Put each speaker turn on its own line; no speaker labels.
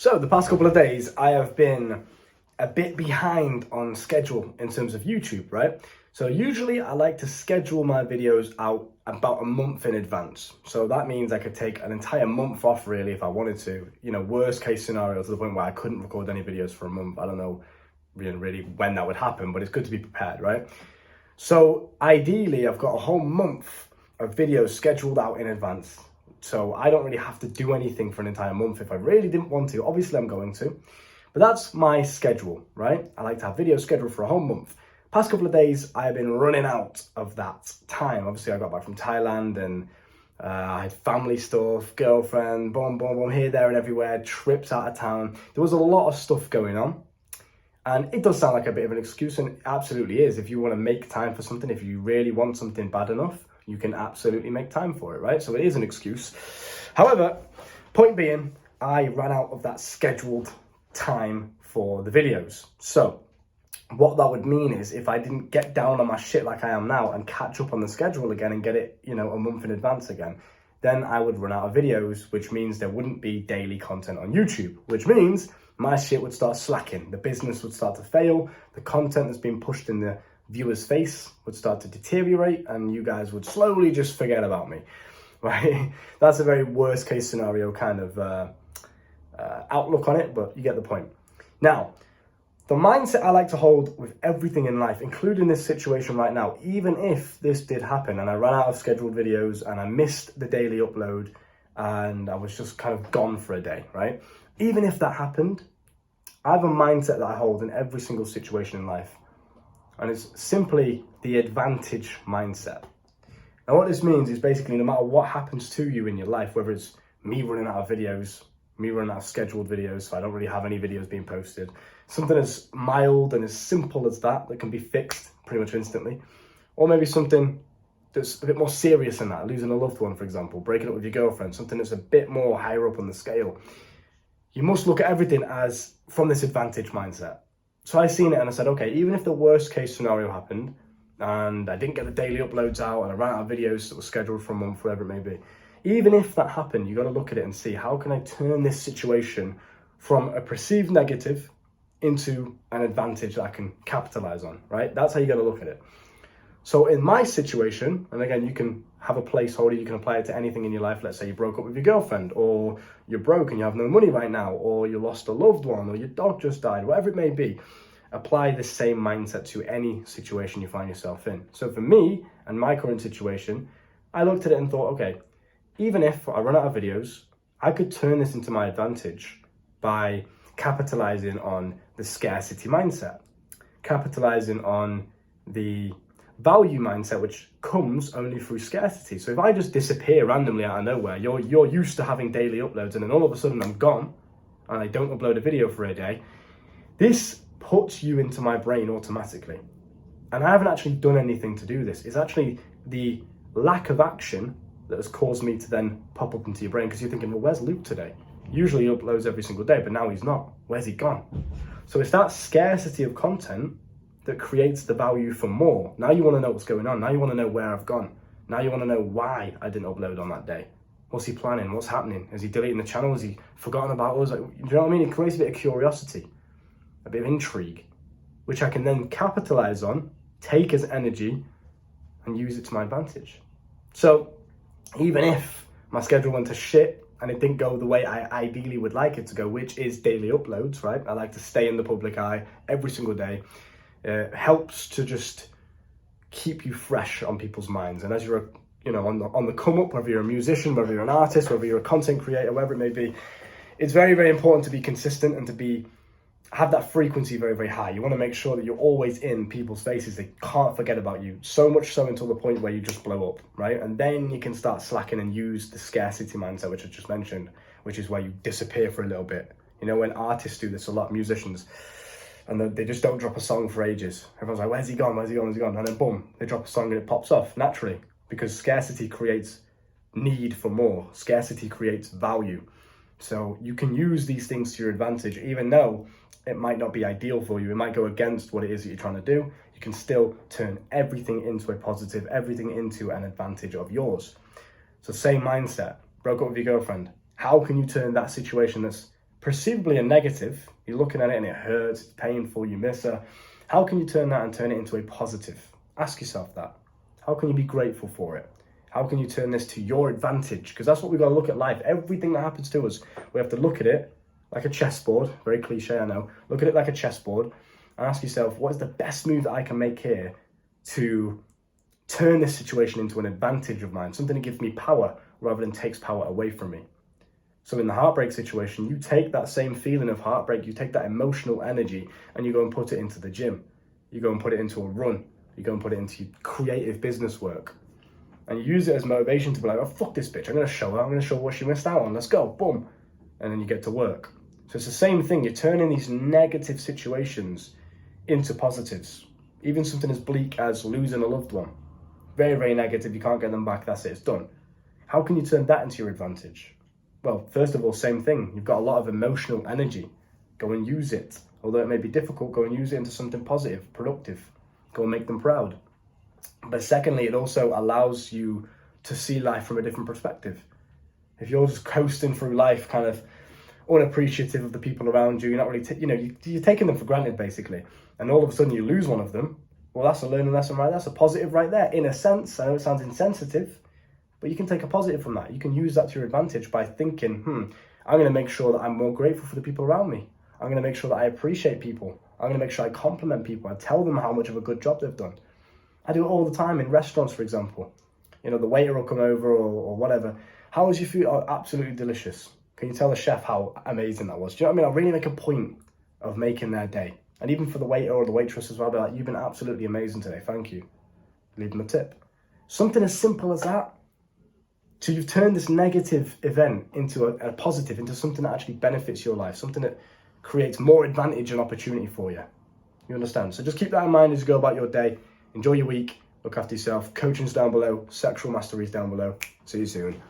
So the past couple of days, I have been a bit behind on schedule in terms of YouTube, right? So usually I like to schedule my videos out about a month in advance. So that means I could take an entire month off really if I wanted to, worst case scenario to the point where I couldn't record any videos for a month. I don't know really when that would happen, but it's good to be prepared, right? So ideally I've got a whole month of videos scheduled out in advance. So I don't really have to do anything for an entire month if I really didn't want to. Obviously I'm going to, but that's my schedule, right? I like to have videos scheduled for a whole month. Past couple of days, I've been running out of that time. Obviously I got back from Thailand and I had family stuff, girlfriend, boom, boom, boom, here, there and everywhere, trips out of town. There was a lot of stuff going on. And it does sound like a bit of an excuse, and it absolutely is. If you want to make time for something, if you really want something bad enough, you can absolutely make time for it, right? So it is an excuse. However, point being, I ran out of that scheduled time for the videos. So what that would mean is if I didn't get down on my shit like I am now and catch up on the schedule again and get it, a month in advance again, then I would run out of videos, which means there wouldn't be daily content on YouTube, which means my shit would start slacking. The business would start to fail. The content that's being pushed in the viewer's face would start to deteriorate, and you guys would slowly just forget about me, right? That's a very worst case scenario kind of outlook on it, but you get the point. Now, the mindset I like to hold with everything in life, including this situation right now, even if this did happen and I ran out of scheduled videos and I missed the daily upload and I was just kind of gone for a day, right? Even if that happened, I have a mindset that I hold in every single situation in life. And it's simply the advantage mindset. Now what this means is basically no matter what happens to you in your life, whether it's me running out of videos, me running out of scheduled videos, so I don't really have any videos being posted, something as mild and as simple as that can be fixed pretty much instantly, or maybe something that's a bit more serious than that, losing a loved one, for example, breaking up with your girlfriend, something that's a bit more higher up on the scale. You must look at everything as from this advantage mindset. So I seen it and I said, okay, even if the worst case scenario happened and I didn't get the daily uploads out and I ran out of videos that were scheduled for a month, whatever it may be, even if that happened, you got to look at it and see how can I turn this situation from a perceived negative into an advantage that I can capitalize on, right? That's how you got to look at it. So in my situation, and again, you can have a placeholder, you can apply it to anything in your life. Let's say you broke up with your girlfriend, or you're broke and you have no money right now, or you lost a loved one, or your dog just died, whatever it may be. Apply the same mindset to any situation you find yourself in. So for me and my current situation, I looked at it and thought, okay, even if I run out of videos, I could turn this into my advantage by capitalizing on the scarcity mindset, capitalizing on the value mindset, which comes only through scarcity. So if I just disappear randomly out of nowhere, you're used to having daily uploads, and then all of a sudden I'm gone and I don't upload a video for a day, this puts you into my brain automatically. And I haven't actually done anything to do this. It's actually the lack of action that has caused me to then pop up into your brain, because you're thinking, well, where's Luke today? Usually he uploads every single day, but now he's not. Where's he gone? So it's that scarcity of content that creates the value for more. Now you want to know what's going on. Now you want to know where I've gone. Now you want to know why I didn't upload on that day. What's he planning? What's happening? Is he deleting the channel? Has he forgotten about us? Do you know what I mean? It creates a bit of curiosity, a bit of intrigue, which I can then capitalize on, take as energy, and use it to my advantage. So even if my schedule went to shit and it didn't go the way I ideally would like it to go, which is daily uploads, right? I like to stay in the public eye every single day. Helps to just keep you fresh on people's minds. And as you're, on the come up, whether you're a musician, whether you're an artist, whether you're a content creator, whatever it may be, it's very, very important to be consistent and to have that frequency very, very high. You want to make sure that you're always in people's faces. They can't forget about you. So much so until the point where you just blow up, right? And then you can start slacking and use the scarcity mindset, which I just mentioned, which is where you disappear for a little bit. When artists do this a lot, musicians, and they just don't drop a song for ages. Everyone's like, where's he gone? Where's he gone? Where's he gone? And then boom, they drop a song and it pops off naturally, because scarcity creates need for more. Scarcity creates value. So you can use these things to your advantage, even though it might not be ideal for you. It might go against what it is that you're trying to do. You can still turn everything into a positive, everything into an advantage of yours. So same mindset, broke up with your girlfriend. How can you turn that situation that's perceivably a negative, you're looking at it and it hurts, it's painful, you miss her. How can you turn that and turn it into a positive? Ask yourself that. How can you be grateful for it? How can you turn this to your advantage? Because that's what we've got to look at life. Everything that happens to us, we have to look at it like a chessboard. Very cliche, I know. Look at it like a chessboard and ask yourself, what is the best move that I can make here to turn this situation into an advantage of mine? Something that gives me power rather than takes power away from me. So in the heartbreak situation, you take that same feeling of heartbreak, you take that emotional energy and you go and put it into the gym. You go and put it into a run. You go and put it into creative business work. And you use it as motivation to be like, oh, fuck this bitch. I'm going to show her. I'm going to show her what she missed out on. Let's go. Boom. And then you get to work. So it's the same thing. You're turning these negative situations into positives. Even something as bleak as losing a loved one. Very, very negative. You can't get them back. That's it. It's done. How can you turn that into your advantage? Well, first of all, same thing. You've got a lot of emotional energy. Go and use it. Although it may be difficult, go and use it into something positive, productive. Go and make them proud. But secondly, it also allows you to see life from a different perspective. If you're just coasting through life kind of unappreciative of the people around you, you're not really, you're taking them for granted basically. And all of a sudden you lose one of them. Well, that's a learning lesson, right? That's a positive right there. In a sense, I know it sounds insensitive, but you can take a positive from that. You can use that to your advantage by thinking, I'm going to make sure that I'm more grateful for the people around me. I'm going to make sure that I appreciate people. I'm going to make sure I compliment people. I tell them how much of a good job they've done. I do it all the time in restaurants, for example. The waiter will come over or whatever. How was your food? Oh, absolutely delicious. Can you tell the chef how amazing that was? Do you know what I mean? I really make a point of making their day. And even for the waiter or the waitress as well, I'll be like, you've been absolutely amazing today. Thank you. Leave them a tip. Something as simple as that. So you've turned this negative event into a positive, into something that actually benefits your life, something that creates more advantage and opportunity for you. You understand? So just keep that in mind as you go about your day. Enjoy your week. Look after yourself. Coaching's down below. Sexual mastery's down below. See you soon.